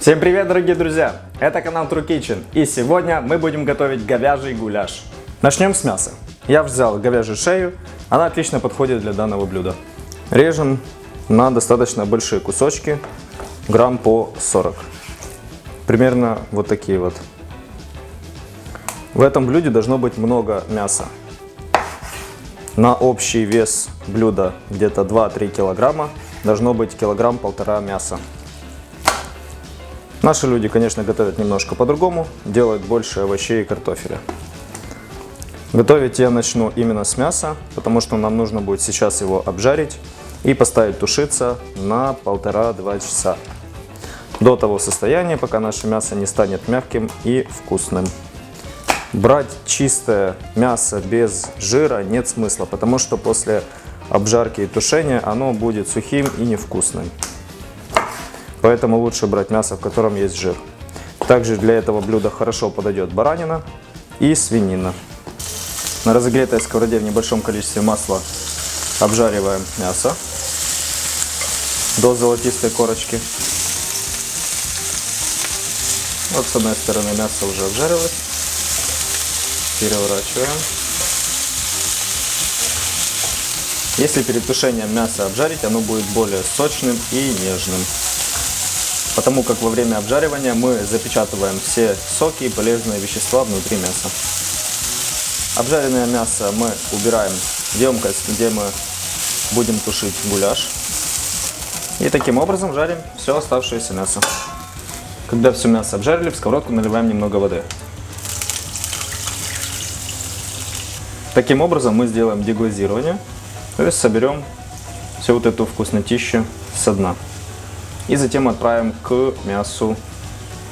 Всем привет, дорогие друзья! Это канал True Kitchen, и сегодня мы будем готовить говяжий гуляш. Начнем с мяса. Я взял говяжью шею, она отлично подходит для данного блюда. Режем на достаточно большие кусочки, грамм по 40. Примерно вот такие вот. В этом блюде должно быть много мяса. На общий вес блюда где-то 2-3 килограмма должно быть килограмм-полтора мяса. Наши люди, конечно, готовят немножко по-другому, делают больше овощей и картофеля. Готовить я начну именно с мяса, потому что нам нужно будет сейчас его обжарить и поставить тушиться на 1,5-2 часа. До того состояния, пока наше мясо не станет мягким и вкусным. Брать чистое мясо без жира нет смысла, потому что после обжарки и тушения оно будет сухим и невкусным. Поэтому лучше брать мясо, в котором есть жир. Также для этого блюда хорошо подойдет баранина и свинина. На разогретой сковороде в небольшом количестве масла обжариваем мясо до золотистой корочки. Вот с одной стороны мясо уже обжарилось. Переворачиваем. Если перед тушением мясо обжарить, оно будет более сочным и нежным. Потому как во время обжаривания мы запечатываем все соки и полезные вещества внутри мяса. Обжаренное мясо мы убираем в емкость, где мы будем тушить гуляш. И таким образом жарим все оставшееся мясо. Когда все мясо обжарили, в сковородку наливаем немного воды. Таким образом мы сделаем деглазирование, то есть соберем всю вот эту вкуснотищу со дна. И затем отправим к мясу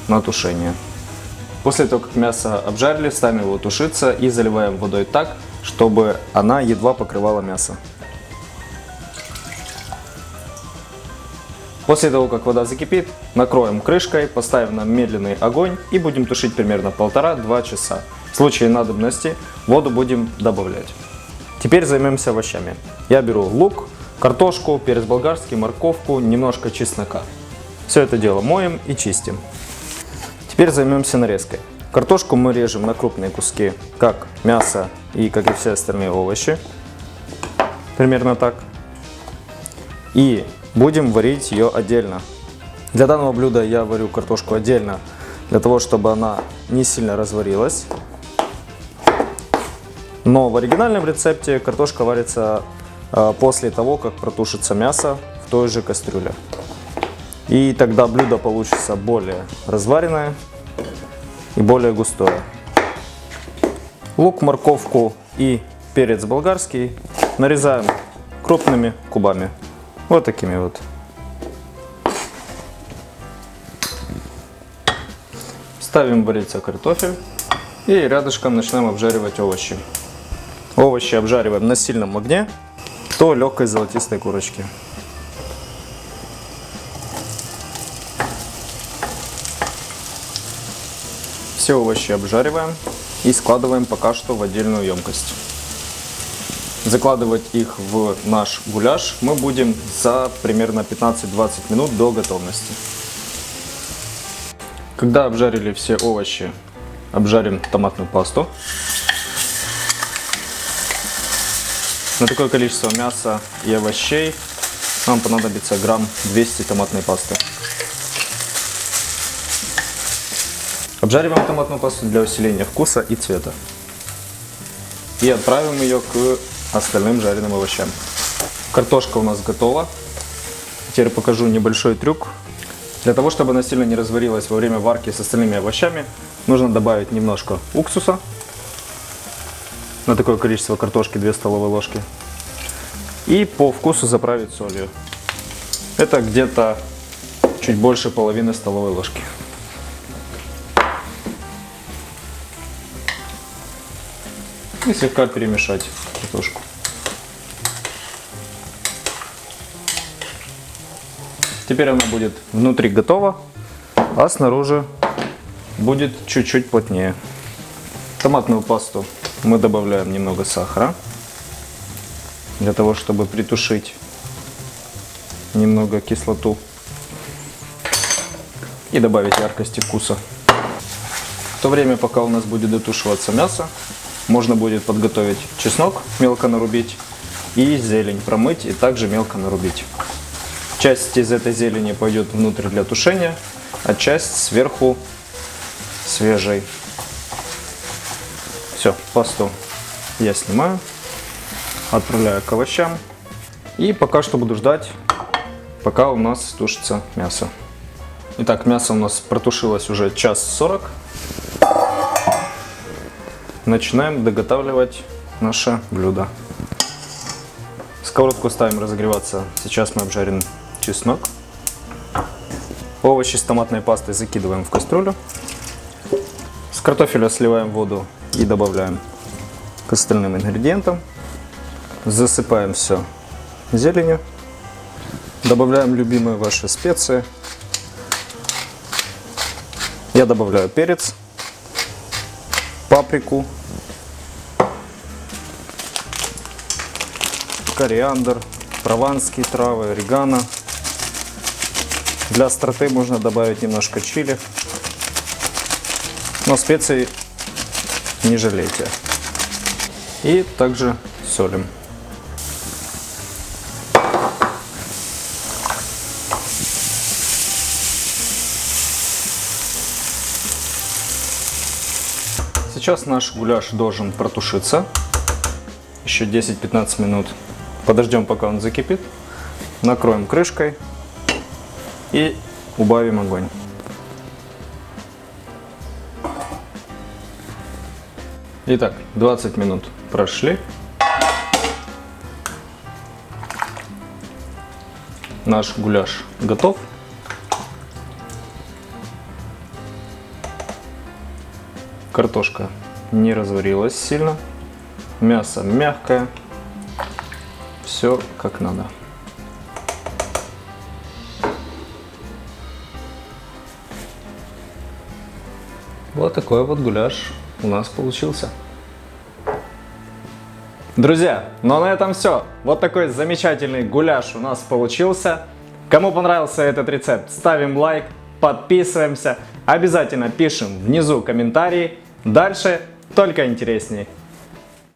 на тушение. После того, как мясо обжарили, ставим его тушиться и заливаем водой так, чтобы она едва покрывала мясо. После того, как вода закипит, накроем крышкой, поставим на медленный огонь и будем тушить примерно 1,5-2 часа. В случае надобности воду будем добавлять. Теперь займемся овощами. Я беру лук, картошку, перец болгарский, морковку, немножко чеснока. Все это дело моем и чистим. Теперь займемся нарезкой. Картошку мы режем на крупные куски, как мясо и как и все остальные овощи. Примерно так. И будем варить ее отдельно. Для данного блюда я варю картошку отдельно, для того, чтобы она не сильно разварилась. Но в оригинальном рецепте картошка варится после того, как протушится мясо в той же кастрюле. И тогда блюдо получится более разваренное и более густое. Лук, морковку и перец болгарский нарезаем крупными кубами. Вот такими вот. Ставим вариться картофель и рядышком начинаем обжаривать овощи. Овощи обжариваем на сильном огне до легкой золотистой корочки. Все овощи обжариваем и складываем пока что в отдельную емкость. Закладывать их в наш гуляш мы будем за примерно 15-20 минут до готовности. Когда обжарили все овощи, обжарим томатную пасту. На такое количество мяса и овощей нам понадобится грамм 200 томатной пасты. Обжариваем томатную пасту для усиления вкуса и цвета. И отправим ее к остальным жареным овощам. Картошка у нас готова. Теперь покажу небольшой трюк. Для того, чтобы она сильно не разварилась во время варки с остальными овощами, нужно добавить немножко уксуса. На такое количество картошки 2 столовые ложки. И по вкусу заправить солью. Это где-то чуть больше половины столовой ложки. И слегка перемешать картошку. Теперь она будет внутри готова, а снаружи будет чуть-чуть плотнее. В томатную пасту мы добавляем немного сахара, для того, чтобы притушить немного кислоту. и добавить яркости вкуса. В то время, пока у нас будет дотушиваться мясо, можно будет подготовить чеснок, мелко нарубить, и зелень промыть и также мелко нарубить. Часть из этой зелени пойдет внутрь для тушения, а часть сверху свежей. Все, пасту я снимаю, отправляю к овощам и пока что буду ждать, пока у нас тушится мясо. Итак, мясо у нас протушилось уже 1:40. Начинаем доготавливать наше блюдо. Сковородку ставим разогреваться. Сейчас мы обжарим чеснок. Овощи с томатной пастой закидываем в кастрюлю. С картофеля сливаем воду и добавляем к остальным ингредиентам. Засыпаем все зеленью. Добавляем любимые ваши специи. Я добавляю перец, паприку, кориандр, прованские травы, орегано. Для остроты можно добавить немножко чили, но специй не жалейте. И также солим. Сейчас наш гуляш должен протушиться еще 10-15 минут. Подождем, пока он закипит. Накроем крышкой и убавим огонь. Итак, 20 минут прошли. Наш гуляш готов. Картошка не разварилась сильно. Мясо мягкое. Все как надо. Вот такой вот гуляш у нас получился. Друзья, ну а на этом все. Вот такой замечательный гуляш у нас получился. Кому понравился этот рецепт, ставим лайк, подписываемся. Обязательно пишем внизу комментарии. Дальше только интереснее.